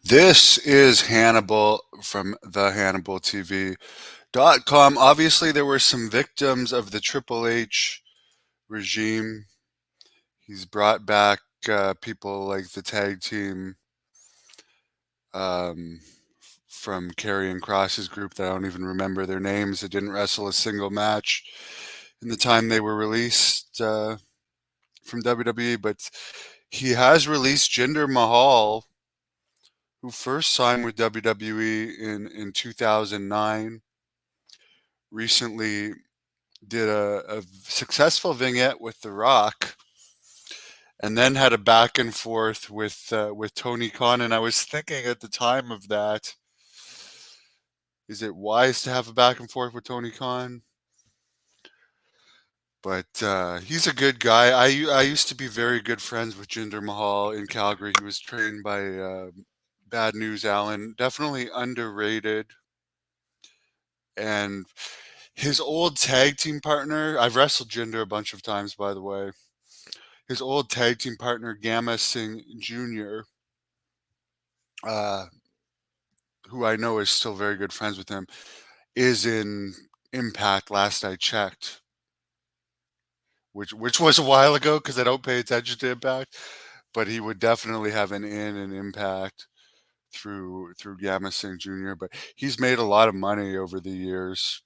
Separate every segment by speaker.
Speaker 1: This is Hannibal from the HannibalTV.com. Obviously, there were some victims of the Triple H regime. He's brought back people like the tag team um, from Karrion Kross's group that I don't even remember their names. They didn't wrestle a single match in the time they were released from WWE, but he has released Jinder Mahal, who first signed with WWE in 2009, recently did a successful vignette with The Rock, and then had a back and forth with Tony Khan. And I was thinking at the time of that, is it wise to have a back and forth with Tony Khan? But he's a good guy. I used to be very good friends with Jinder Mahal in Calgary. He was trained by Bad News Allen. Definitely underrated. And his old tag team partner, I've wrestled Jinder a bunch of times, by the way. His old tag team partner, Gamma Singh Jr., uh, who I know is still very good friends with him, is in Impact last I checked, which was a while ago because I don't pay attention to Impact, but he would definitely have an Impact through Gamma Singh Jr. But he's made a lot of money over the years,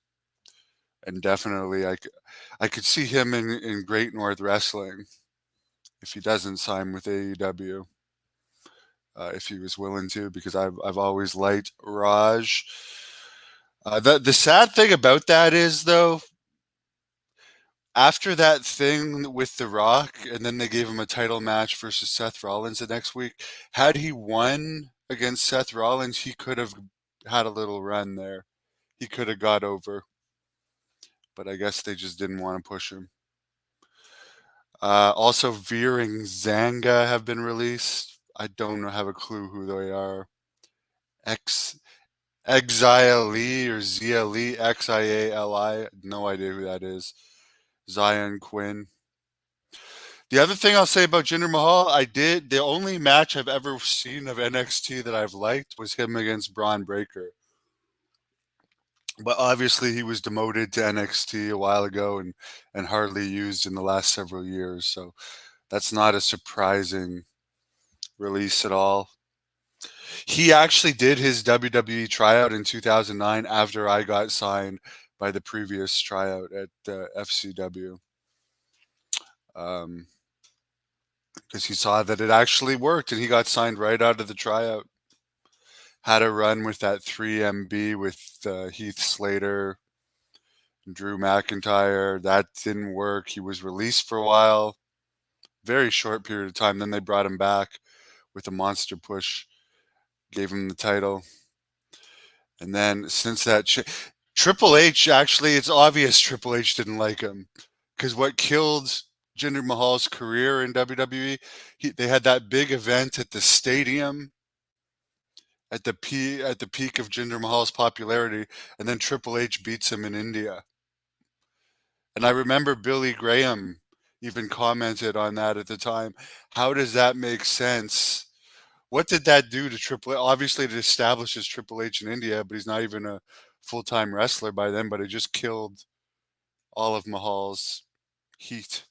Speaker 1: and definitely I could see him in Great North Wrestling if he doesn't sign with AEW. If he was willing to, because I've always liked Raj. The sad thing about that is though, after that thing with The Rock, and then they gave him a title match versus Seth Rollins the next week. Had he won against Seth Rollins, he could have had a little run there. He could have got over, but I guess they just didn't want to push him. Also, Veering Zanga have been released. I don't have a clue who they are. X Exiali or Ziali, Xiali. No idea who that is. Zion Quinn. The other thing I'll say about Jinder Mahal, the only match I've ever seen of NXT that I've liked was him against Braun Breaker. But obviously he was demoted to NXT a while ago and hardly used in the last several years. So that's not a surprising release at all. He actually did his WWE tryout in 2009 after I got signed by the previous tryout at FCW. Because he saw that it actually worked and he got signed right out of the tryout. Had a run with that 3MB with Heath Slater, Drew McIntyre. That didn't work. He was released for a while, very short period of time. Then they brought him back with a monster push, gave him the title. And then since that, Triple H, actually, it's obvious Triple H didn't like him because what killed Jinder Mahal's career in WWE, they had that big event at the stadium at the peak of Jinder Mahal's popularity, and then Triple H beats him in India. And I remember Billy Graham even commented on that at the time. How does that make sense? What did that do to Triple H? Obviously, it establishes Triple H in India, but he's not even a full-time wrestler by then, but it just killed all of Mahal's heat.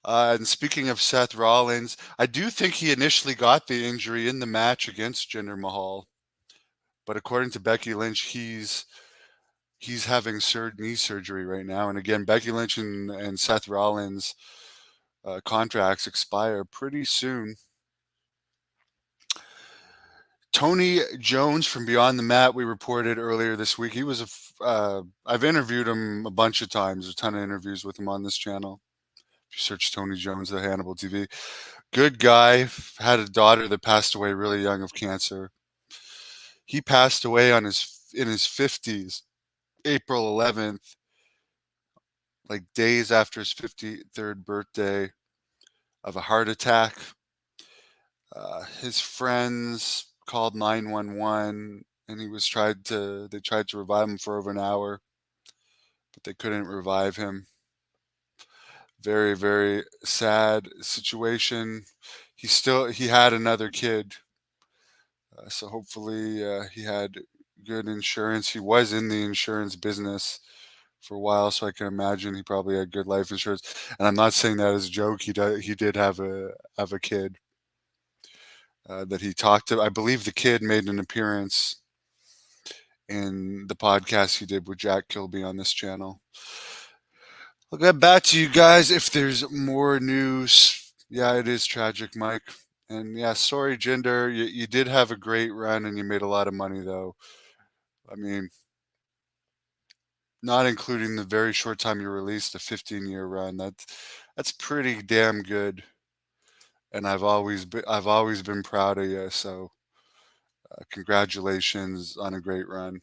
Speaker 1: And speaking of Seth Rollins, I do think he initially got the injury in the match against Jinder Mahal, but according to Becky Lynch, he's having knee surgery right now. And again, Becky Lynch and Seth Rollins contracts expire pretty soon. Tony Jones from Beyond the Mat, we reported earlier this week. I've interviewed him a bunch of times, a ton of interviews with him on this channel. If you search Tony Jones, the Hannibal TV. Good guy, had a daughter that passed away really young of cancer. He passed away in his 50s, April 11th, like days after his 53rd birthday, of a heart attack. His friends called 911 and they tried to revive him for over an hour, but they couldn't revive him. Very, very sad situation. He had another kid So hopefully he had good insurance. He was in the insurance business for a while, so I can imagine he probably had good life insurance. And I'm not saying that as a joke. He did have a kid that he talked to. I believe the kid made an appearance in the podcast he did with Jack Kilby on this channel. I'll get back to you guys if there's more news. Yeah, it is tragic, Mike. And yeah, sorry, Jinder. You did have a great run and you made a lot of money, though. I mean, not including the very short time you released, a 15-year run. That's pretty damn good. And I've always been proud of you. So congratulations on a great run.